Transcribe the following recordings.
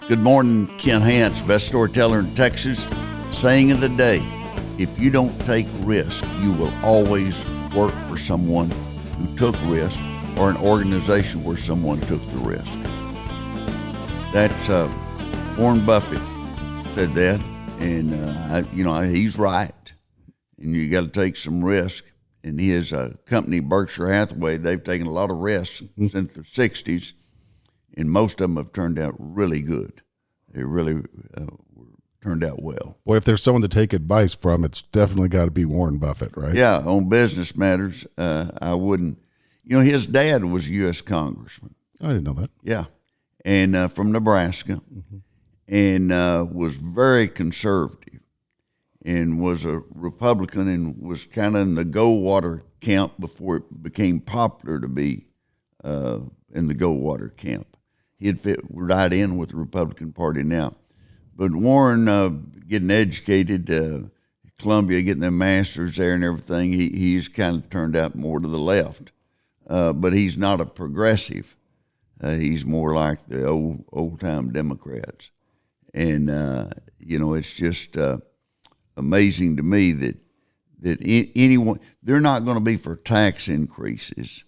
Good morning, Ken Hance, best storyteller in Texas. Saying of the day, if you don't take risk, you will always work for someone who took risk or an organization where someone took the risk. That's Warren Buffett said that, and he's right. And you got to take some risk. And his company, Berkshire Hathaway, they've taken a lot of risks since the 60s, and most of them have turned out really good. They really turned out well. Boy, if there's someone to take advice from, it's definitely got to be Warren Buffett, right? Yeah, on business matters, I wouldn't. His dad was a U.S. congressman. I didn't know that. Yeah, and from Nebraska, and was very conservative, and was a Republican, and was kind of in the Goldwater camp before it became popular to be in the Goldwater camp. He'd fit right in with the Republican Party now. But Warren, getting educated, Columbia, getting their master's there and everything, he's kind of turned out more to the left. But he's not a progressive. He's more like the old-time Democrats. And, it's just amazing to me that anyone, they're not going to be for tax increases,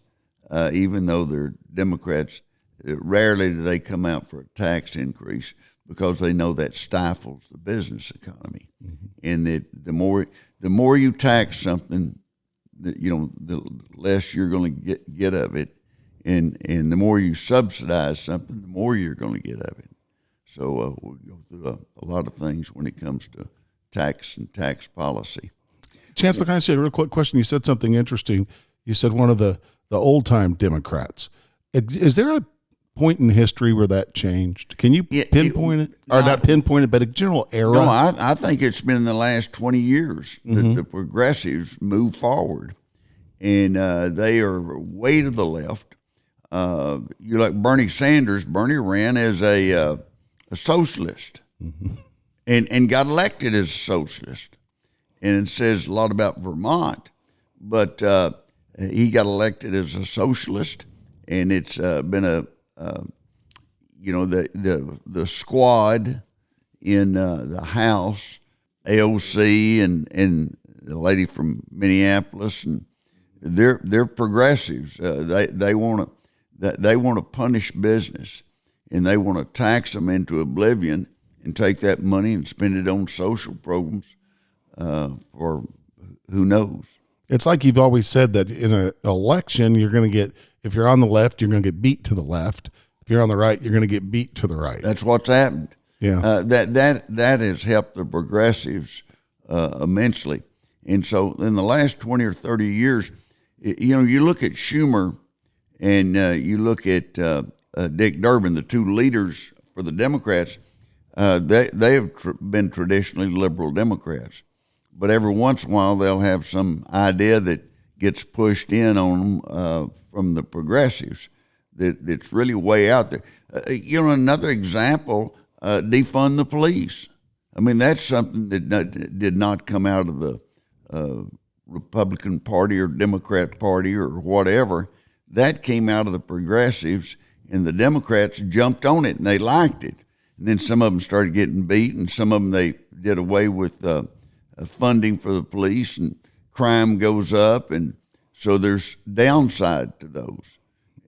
even though they're Democrats. Rarely do they come out for a tax increase because they know that stifles the business economy, and that the more you tax something, the less you're going to get of it, and the more you subsidize something, the more you're going to get of it. So we go through a lot of things when it comes to tax and tax policy. Chancellor, can I say a real quick question? You said something interesting. You said one of the old-time Democrats. Is there a point in history where that changed? Can you pinpoint it? Or not pinpoint it, but a general era? No, I think it's been in the last 20 years that the progressives moved forward. And they are way to the left. You like Bernie Sanders. Bernie ran as a socialist and got elected as a socialist. And it says a lot about Vermont. But he got elected as a socialist, and it's been the squad in the House, AOC and the lady from Minneapolis, and they're progressives. They want to punish business, and they want to tax them into oblivion and take that money and spend it on social programs for who knows. It's like you've always said that in an election, you're going to get, if you're on the left, you're going to get beat to the left. If you're on the right, you're going to get beat to the right. That's what's happened. Yeah. That has helped the progressives immensely. And so in the last 20 or 30 years, you look at Schumer and you look at Dick Durbin, the two leaders for the Democrats, they have been traditionally liberal Democrats. But every once in a while, they'll have some idea that gets pushed in on them from the progressives that's really way out there. Another example, defund the police. I mean, that's something that did not come out of the Republican Party or Democrat Party or whatever. That came out of the progressives, and the Democrats jumped on it, and they liked it. And then some of them started getting beat, and some of them they did away with funding for the police, and crime goes up, and so there's downside to those,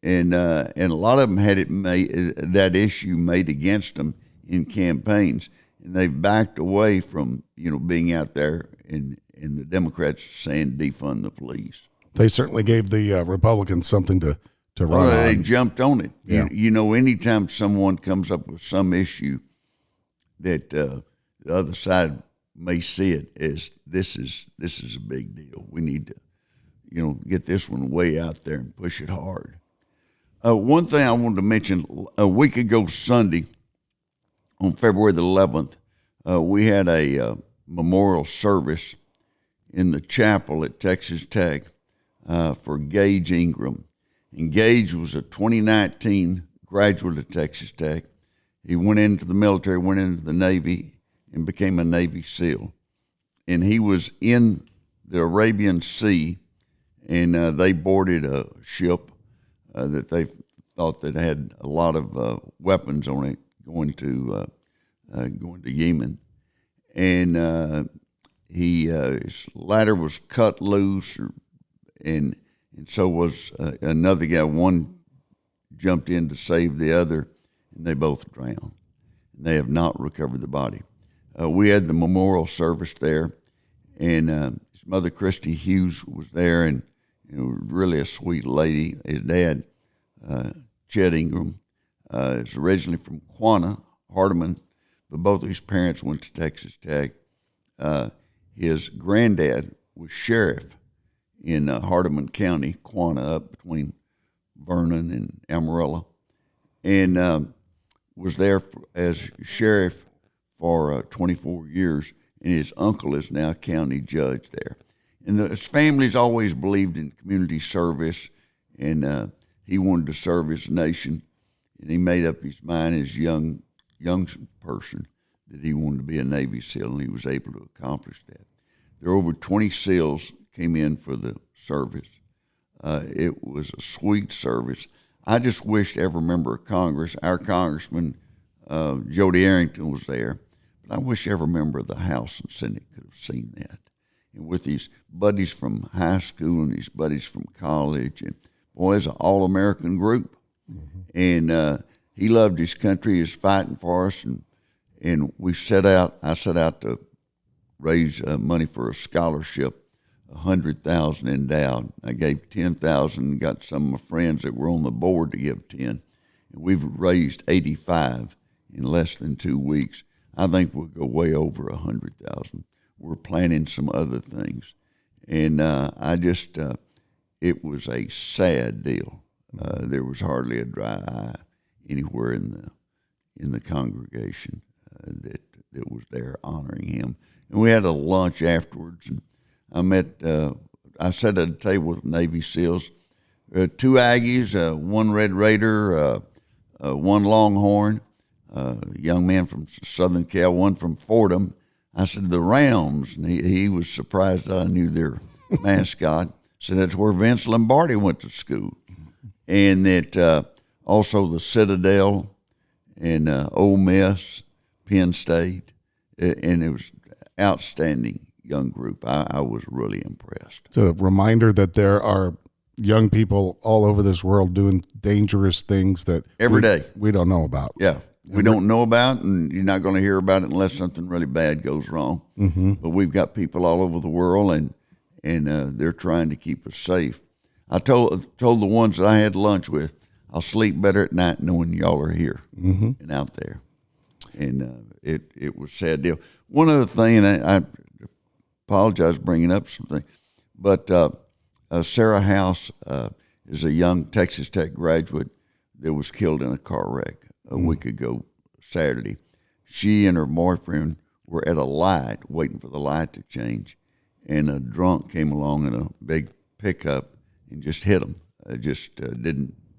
and a lot of them had that issue made against them in campaigns, and they've backed away from being out there and the Democrats saying defund the police. They certainly gave the Republicans something to run on. They jumped on it. Yeah. Anytime someone comes up with some issue that the other side may see it as this is a big deal. We need to, get this one way out there and push it hard. One thing I wanted to mention, a week ago Sunday, on February the 11th, we had a memorial service in the chapel at Texas Tech for Gage Ingram. And Gage was a 2019 graduate of Texas Tech. He went into the military, went into the Navy, and became a Navy SEAL. And he was in the Arabian Sea, and they boarded a ship that they thought that had a lot of weapons on it going to Yemen, and his ladder was cut loose, and so was another guy. One jumped in to save the other, and they both drowned. And they have not recovered the body. We had the memorial service there, and his mother, Christy Hughes, was there, and really a sweet lady. His dad, Chet Ingram, is originally from Quanah, Hardeman, but both of his parents went to Texas Tech. His granddad was sheriff in Hardeman County, Quanah, up between Vernon and Amarillo, and was there as sheriff for 24 years, and his uncle is now county judge there. And his family's always believed in community service, and he wanted to serve his nation, and he made up his mind as young person that he wanted to be a Navy SEAL, and he was able to accomplish that. There were over 20 SEALs came in for the service. It was a sweet service. I just wish every member of Congress, our congressman, Jody Arrington was there, but I wish every member of the House and Senate could have seen that. And with his buddies from high school and his buddies from college, and boy, it's an all-American group. Mm-hmm. And he loved his country. He was fighting for us, and I set out to raise money for a scholarship, $100,000 endowed. I gave $10,000 and got some of my friends that were on the board to give 10, and we've raised 85 in less than 2 weeks. I think we'll go way over 100,000. We're planning some other things, and it was a sad deal. There was hardly a dry eye anywhere in the congregation that was there honoring him. And we had a lunch afterwards, and I sat at a table with Navy SEALs, 2 Aggies, 1 Red Raider, 1 Longhorn, a young man from Southern Cal, 1 from Fordham. I said, the Rams, and he was surprised that I knew their mascot. Said that's where Vince Lombardi went to school. And that also the Citadel and Ole Miss, Penn State, and it was outstanding young group. I was really impressed. It's a reminder that there are young people all over this world doing dangerous things that every day we don't know about. Yeah, we don't know about, and you're not going to hear about it unless something really bad goes wrong. Mm-hmm. But we've got people all over the world, and they're trying to keep us safe. I told the ones that I had lunch with, I'll sleep better at night knowing y'all are here and out there. And it was a sad deal. One other thing, and I apologize bringing up something, but Sarah House is a young Texas Tech graduate that was killed in a car wreck a week ago Saturday. She and her boyfriend were at a light waiting for the light to change, and a drunk came along in a big pickup and just hit them.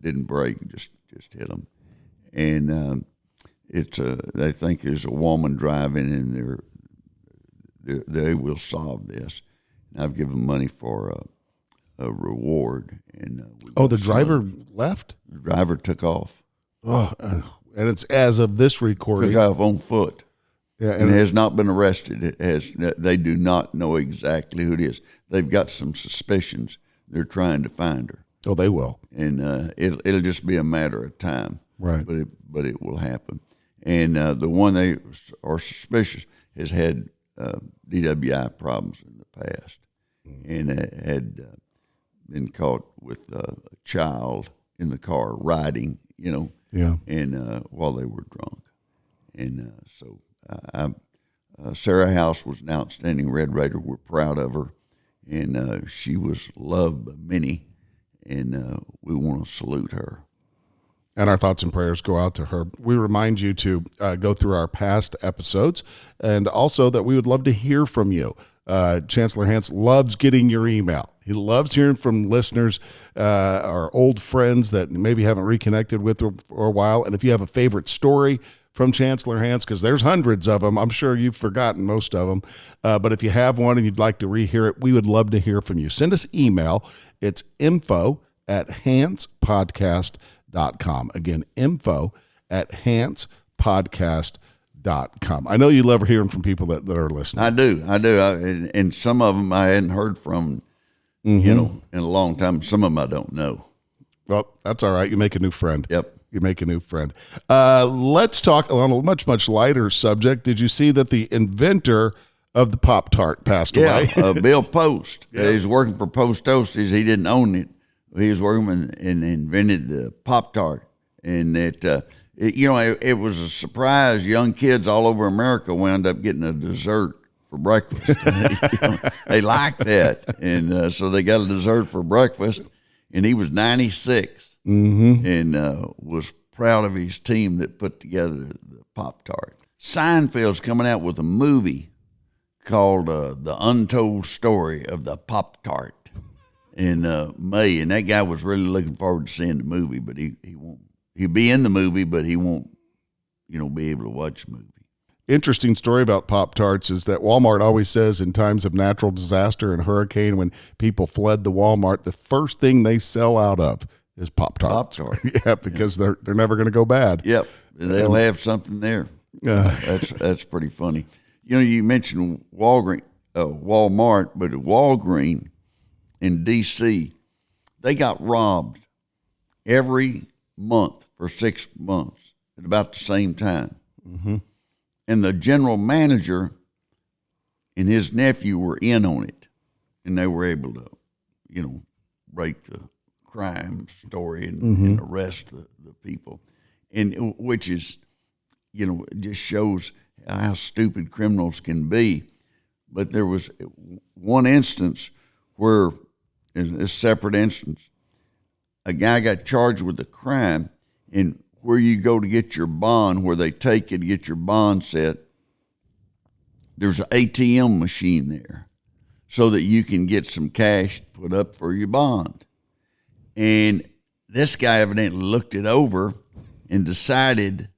Didn't brake, just hit them. And they think there's a woman driving, and they will solve this. And I've given money for a reward. And the driver left? The driver took off. Oh, and it's as of this recording. Took off on foot. Yeah, and has not been arrested. They do not know exactly who it is. They've got some suspicions. They're trying to find her. Oh, they will. And it'll just be a matter of time. Right. But it will happen. And the one they are suspicious has had DWI problems in the past, and had been caught with a child in the car riding, and while they were drunk. And so Sarah House was an outstanding Red Raider. We're proud of her, and she was loved by many, and we want to salute her. And our thoughts and prayers go out to her. We remind you to go through our past episodes, and also that we would love to hear from you. Chancellor Hance loves getting your email. He loves hearing from listeners, our old friends that maybe haven't reconnected with for a while. And if you have a favorite story from Chancellor Hance, because there's hundreds of them, I'm sure you've forgotten most of them. But if you have one and you'd like to rehear it, we would love to hear from you. Send us email. It's info@hancepodcast.com. Again, info@hancepodcast.com. podcast.com. I know you love hearing from people that are listening. I do. And some of them I hadn't heard from, in a long time. Some of them I don't know. Well, that's all right. You make a new friend. Yep. You make a new friend. Let's talk on a much, much lighter subject. Did you see that the inventor of the Pop-Tart passed away? Bill Post. He's working for Post Toasties. He didn't own it. He was working and invented the Pop-Tart. And it was a surprise. Young kids all over America wound up getting a dessert for breakfast. They liked that. And so they got a dessert for breakfast. And he was 96. And was proud of his team that put together the Pop-Tart. Seinfeld's coming out with a movie called The Untold Story of the Pop-Tart in May, and that guy was really looking forward to seeing the movie, but he won't. He'll be in the movie, but he won't, be able to watch the movie. Interesting story about Pop-Tarts is that Walmart always says in times of natural disaster and hurricane, when people fled the Walmart, the first thing they sell out of is Pop-Tarts. Yeah, because they're never going to go bad. Yep, they'll have something there. That's pretty funny. You mentioned Walmart, but at Walgreens in D.C., they got robbed every month for 6 months at about the same time. And the general manager and his nephew were in on it, and they were able to, break the crime story and arrest the people, and which is, it just shows how stupid criminals can be. But there was one instance where, in a separate instance, a guy got charged with a crime, and where you go to get your bond, where they take you to get your bond set, there's an ATM machine there so that you can get some cash put up for your bond. And this guy evidently looked it over and decided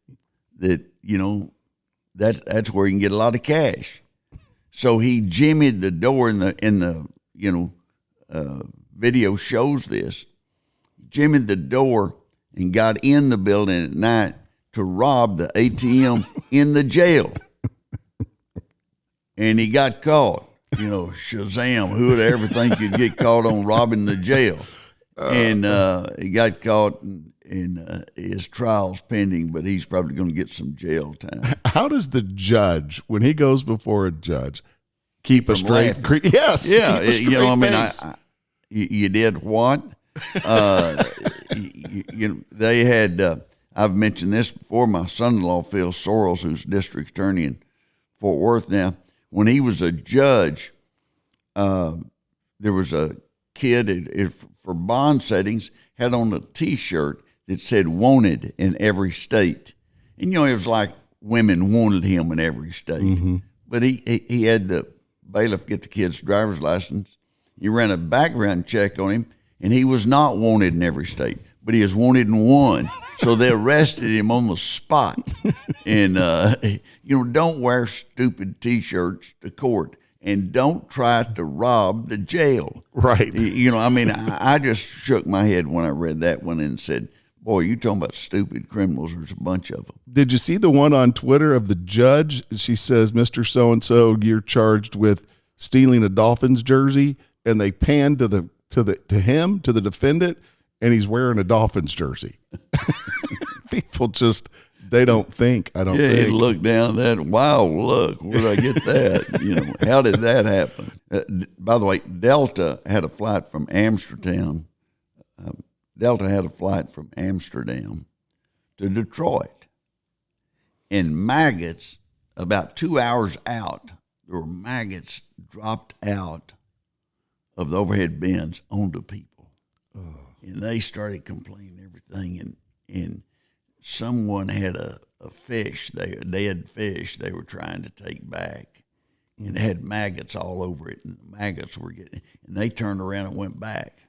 that, that's where you can get a lot of cash. So he jimmied the door in the video shows this. Jimmied the door and got in the building at night to rob the ATM in the jail. And he got caught. Shazam, who would ever think you'd get caught on robbing the jail? And he got caught, and his trial's pending, but he's probably going to get some jail time. How does the judge, when he goes bur a judge, keep a straight? Yes. Yeah. You did what? They had. I've mentioned this before. My son-in-law, Phil Sorrells, who's district attorney in Fort Worth now, when he was a judge, there was a kid for bond settings had on a T-shirt that said "wanted" in every state, and it was like women wanted him in every state. But he had the bailiff get the kid's driver's license. He ran a background check on him, and he was not wanted in every state, but he was wanted in one. So they arrested him on the spot. And, don't wear stupid T-shirts to court, and don't try to rob the jail. Right. I just shook my head when I read that one and said, boy, you talking about stupid criminals. There's a bunch of them. Did you see the one on Twitter of the judge? She says, Mr. So-and-so, you're charged with stealing a Dolphins jersey. And they pan to the defendant, and he's wearing a Dolphins jersey. People just, they don't think. I don't think. Yeah, look down that. Wow, look, where did I get that? How did that happen? By the way, Delta had a flight from Amsterdam. To Detroit. And maggots, about 2 hours out, there were maggots dropped out of the overhead bins onto people. And they started complaining everything. And someone had a fish, a dead fish they were trying to take back. And it had maggots all over it. And the maggots were and they turned around and went back.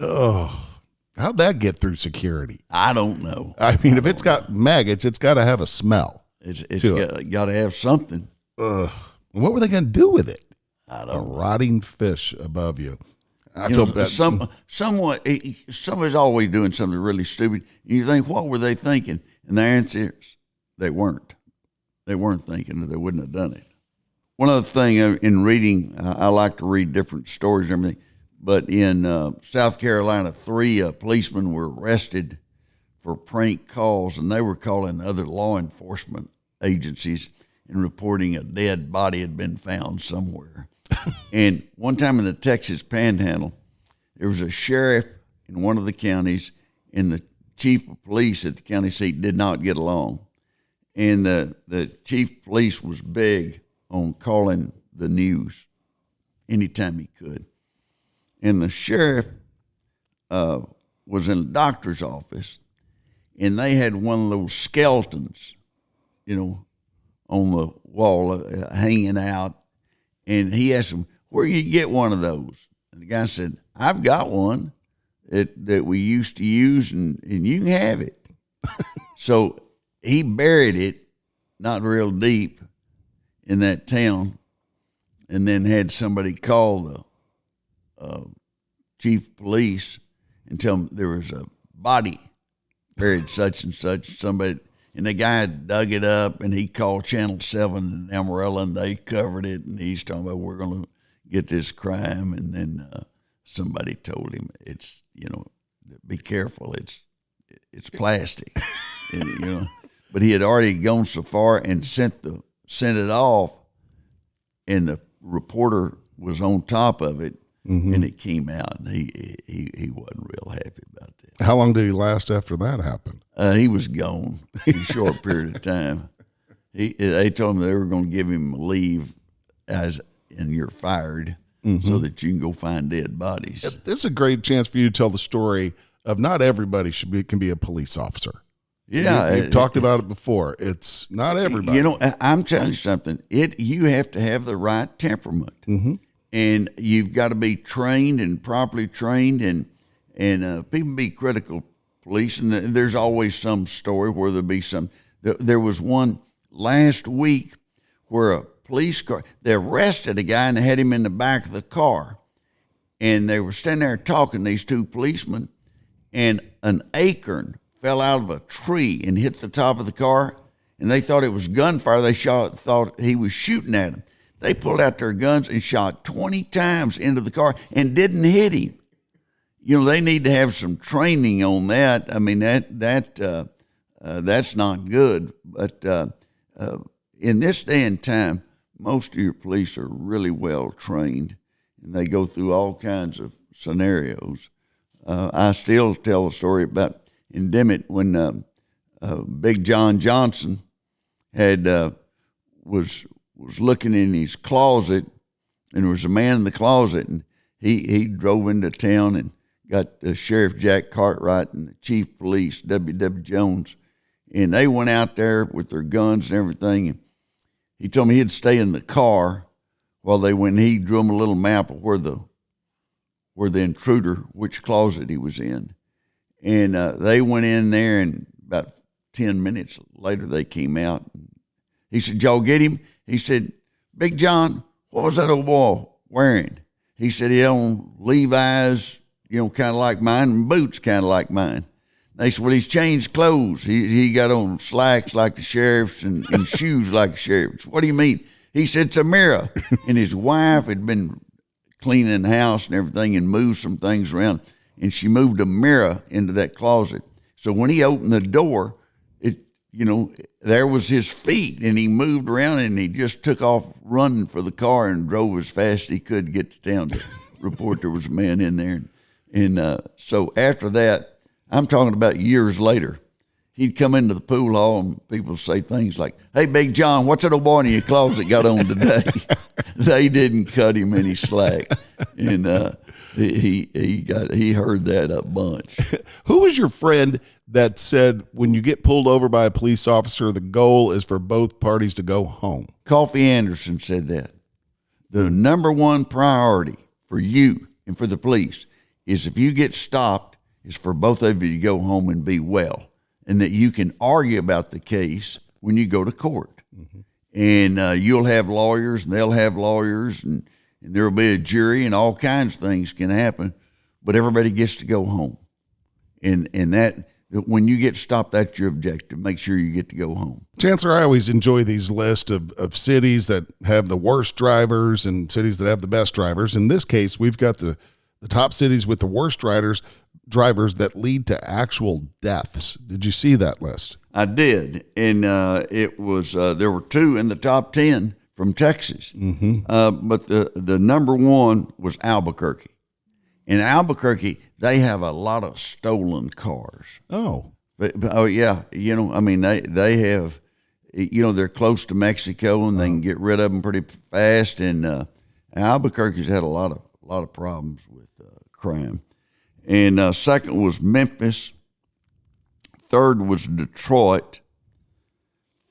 Oh, how'd that get through security? I don't know. If it's got maggots, it's got to have a smell. It's got to have something. What were they going to do with it? I don't know. Rotting fish above you. I feel bad. Somebody's always doing something really stupid. You think, what were they thinking? And the answer is, they weren't. They weren't thinking, or they wouldn't have done it. One other thing in reading, I like to read different stories and everything, but in South Carolina, 3 policemen were arrested for prank calls, and they were calling other law enforcement agencies and reporting a dead body had been found somewhere. And one time in the Texas Panhandle, there was a sheriff in one of the counties, and the chief of police at the county seat did not get along. And the chief of police was big on calling the news anytime he could. And the sheriff was in a doctor's office, and they had one of those skeletons, on the wall hanging out. And he asked him, where you get one of those? And the guy said, I've got one that we used to use, and you can have it. So he buried it not real deep in that town, and then had somebody call the chief of police and tell him there was a body buried such and such. Somebody, and the guy dug it up, and he called Channel 7 in Amarillo, and they covered it, and he's talking about, we're going to get this crime. And then somebody told him, it's, be careful, it's plastic. But he had already gone so far and sent it off, and the reporter was on top of it, and it came out, and he wasn't real happy about that. How long did he last after that happened? He was gone in a short period of time. They told him they were going to give him leave, and you're fired, so that you can go find dead bodies. This is a great chance for you to tell the story of not everybody can be a police officer. Yeah, you've talked about it before. It's not everybody. I'm telling you something. You have to have the right temperament, and you've got to be trained and properly trained, and people be critical police. And there's always some story where there'll be some. There was one last week where a police car, they arrested a guy and they had him in the back of the car, and they were standing there talking, these 2 policemen, and an acorn fell out of a tree and hit the top of the car, and they thought it was gunfire. They thought he was shooting at them. They pulled out their guns and shot 20 times into the car and didn't hit him. They need to have some training on that. I mean, that's not good. But in this day and time, most of your police are really well trained, and they go through all kinds of scenarios. I still tell the story about in Dimmitt when Big John Johnson was looking in his closet, and there was a man in the closet, and he drove into town and got Sheriff Jack Cartwright and the chief of police, W.W. Jones, and they went out there with their guns and everything, and he told me he'd stay in the car while they went. He drew him a little map of where the intruder, which closet he was in. And they went in there, and about 10 minutes later they came out. He said, y'all get him? He said, Big John, what was that old boy wearing? He said he had on Levi's, kind of like mine, and boots kind of like mine. They said, well, he's changed clothes. He got on slacks like the sheriff's and shoes like the sheriff's. What do you mean? He said, it's a mirror. And his wife had been cleaning the house and everything and moved some things around, and she moved a mirror into that closet. So when he opened the door, there was his feet, and he moved around, and he just took off running for the car and drove as fast as he could to get to town to report there was a man in there. And so after that, I'm talking about years later, he'd come into the pool hall, and people would say things like, hey, Big John, what's that old boy in your closet got on today? They didn't cut him any slack. And he heard that a bunch. Who was your friend that said when you get pulled over by a police officer, the goal is for both parties to go home? Coffee Anderson said that. The number one priority for you and for the police is if you get stopped, is for both of you to go home and be well, and that you can argue about the case when you go to court. And you'll have lawyers, and they'll have lawyers, and there'll be a jury, and all kinds of things can happen, but everybody gets to go home. And that when you get stopped, that's your objective. Make sure you get to go home. Chancellor, I always enjoy these lists of cities that have the worst drivers and cities that have the best drivers. In this case, we've got the top cities with the worst drivers that lead to actual deaths. Did you see that list? I did, and it was there were 2 in the top 10 from Texas, but the number 1 was Albuquerque. In Albuquerque, they have a lot of stolen cars. Oh, oh yeah, I mean they have, they're close to Mexico and they can get rid of them pretty fast. And Albuquerque's had a lot of problems with crime. And second was Memphis. Third was Detroit.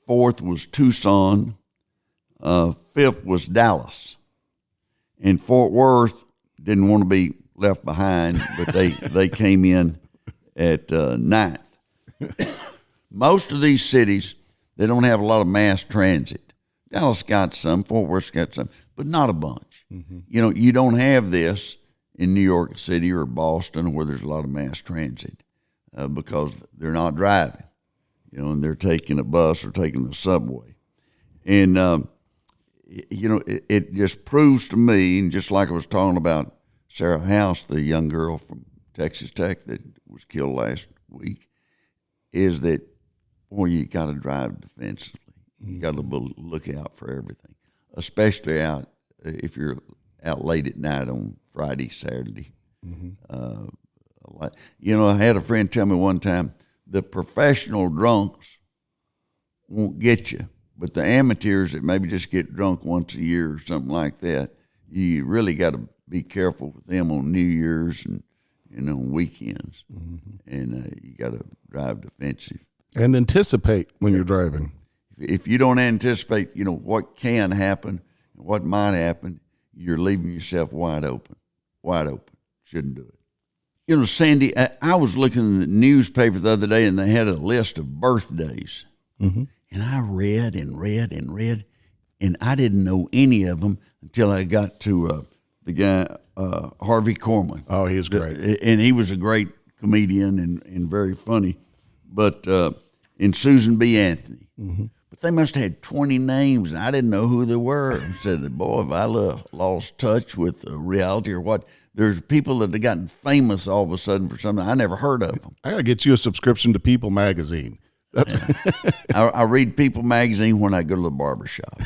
Fourth was Tucson. Fifth was Dallas. And Fort Worth didn't want to be left behind, but they came in at ninth. Most of these cities, they don't have a lot of mass transit. Dallas got some, Fort Worth's got some, but not a bunch. You don't have this in New York City or Boston where there's a lot of mass transit because they're not driving, and they're taking a bus or taking the subway. And, it just proves to me, and just like I was talking about Sarah House, the young girl from Texas Tech that was killed last week, is that, boy, you got to drive defensively. You got to look out for everything, especially out if you're out late at night on Friday, Saturday. I had a friend tell me one time, the professional drunks won't get you, but the amateurs that maybe just get drunk once a year or something like that, you really got to be careful with them on New Year's and on weekends. And you got to drive defensive. And anticipate when you're driving. If you don't anticipate, what can happen, what might happen, you're leaving yourself wide open. Shouldn't do it. Sandy, I was looking in the newspaper the other day, and they had a list of birthdays. And I read and read and read, and I didn't know any of them until I got to the guy, Harvey Korman. Oh, he was great. And he was a great comedian and very funny. But and Susan B. Anthony. But they must have had 20 names, and I didn't know who they were. I said, boy, have I lost touch with reality or what? There's people that have gotten famous all of a sudden for something I never heard of them. I got to get you a subscription to People Magazine. I read People Magazine when I go to the barbershop.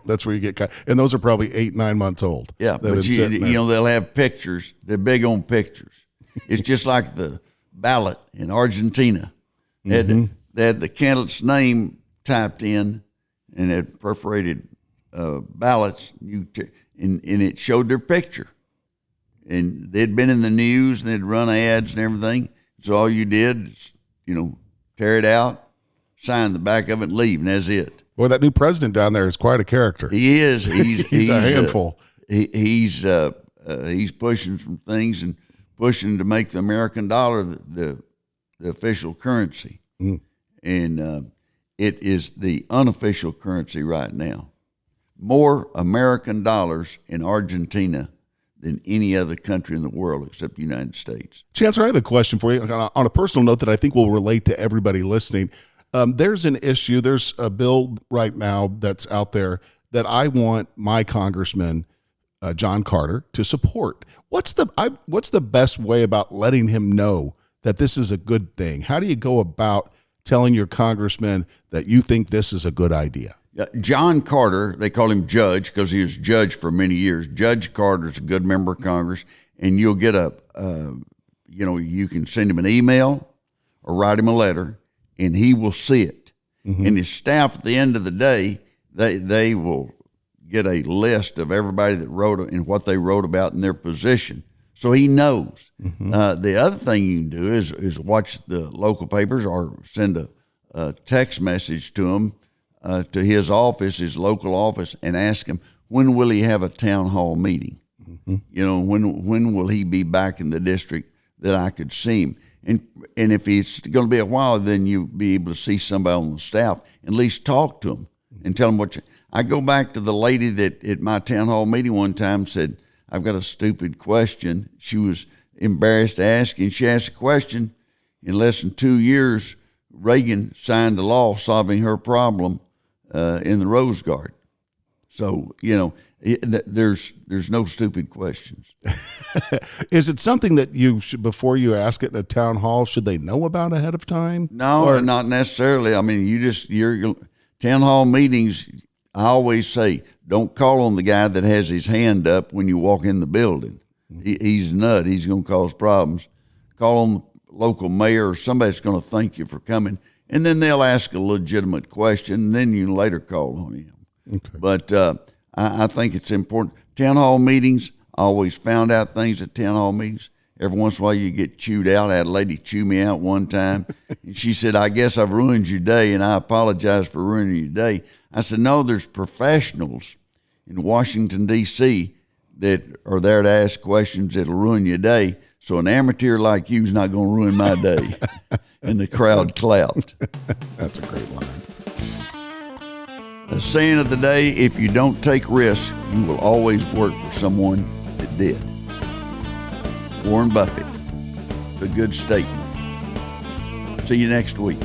That's where you get and those are probably 8-9 months old. Yeah, but they'll have pictures. They're big on pictures. It's just like the ballot in Argentina. They had the candidate's name typed in, and had perforated ballots. And it showed their picture, and they'd been in the news and they'd run ads and everything. So all you did is, tear it out, sign the back of it, and leave, and that's it. Boy, that new president down there is quite a character. He is. He's a handful. He's pushing some things and pushing to make the American dollar the official currency, and it is the unofficial currency right now. More American dollars in Argentina than any other country in the world except the United States. Chancellor, I have a question for you on a personal note that I think will relate to everybody listening. There's an issue. There's a bill right now that's out there that I want my congressman, John Carter, to support. What's the best way about letting him know that this is a good thing? How do you go about telling your congressman that you think this is a good idea? John Carter, they call him Judge because he was judge for many years. Judge Carter's a good member of Congress, and you'll get you can send him an email or write him a letter, and he will see it. And his staff at the end of the day, they will get a list of everybody that wrote and what they wrote about in their position. So he knows. The other thing you can do is watch the local papers or send a text message to him, to his office, his local office, and ask him, when will he have a town hall meeting? When will he be back in the district that I could see him? And if it's going to be a while, then you'll be able to see somebody on the staff, at least talk to them and tell them I go back to the lady that at my town hall meeting one time said, I've got a stupid question. She was embarrassed to ask, and she asked a question. In less than 2 years, Reagan signed a law solving her problem in the Rose Garden. So, there's no stupid questions. Is it something that you should, before you ask it in a town hall, should they know about ahead of time? No, not necessarily. I mean, your town hall meetings, I always say, don't call on the guy that has his hand up when you walk in the building. He's a nut. He's going to cause problems. Call on the local mayor or somebody that's going to thank you for coming, and then they'll ask a legitimate question, and then you can later call on him. Okay. But I think it's important. Town hall meetings, I always found out things at town hall meetings. Every once in a while you get chewed out. I had a lady chew me out one time. And she said, I guess I've ruined your day, and I apologize for ruining your day. I said, no, there's professionals in Washington, D.C. that are there to ask questions that'll ruin your day. So an amateur like you is not going to ruin my day. And the crowd clapped. That's a great line. The saying of the day, if you don't take risks, you will always work for someone that did. Warren Buffett. It's a good statement. See you next week.